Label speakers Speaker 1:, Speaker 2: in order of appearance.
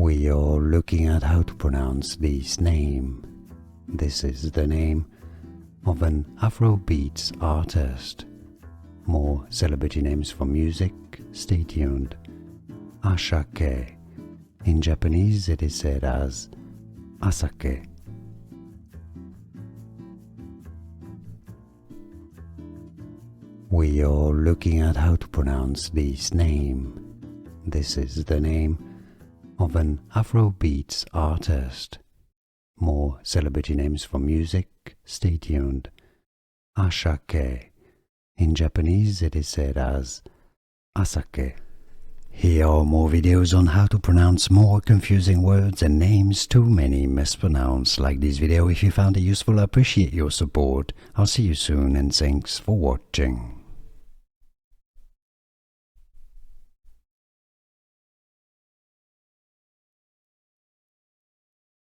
Speaker 1: We are looking at how to pronounce this name. This is the name of an Afrobeats artist. More celebrity names for music, stay tuned. Asake. In Japanese it is said as Asake. We are looking at how to pronounce this name. This is the name of an Afrobeats artist. More celebrity names for music, stay tuned. Asake. In Japanese it is said as Asake. Here are more videos on how to pronounce more confusing words and names too many mispronounced. Like this video if you found it useful. I appreciate your support. I'll see you soon and thanks for watching.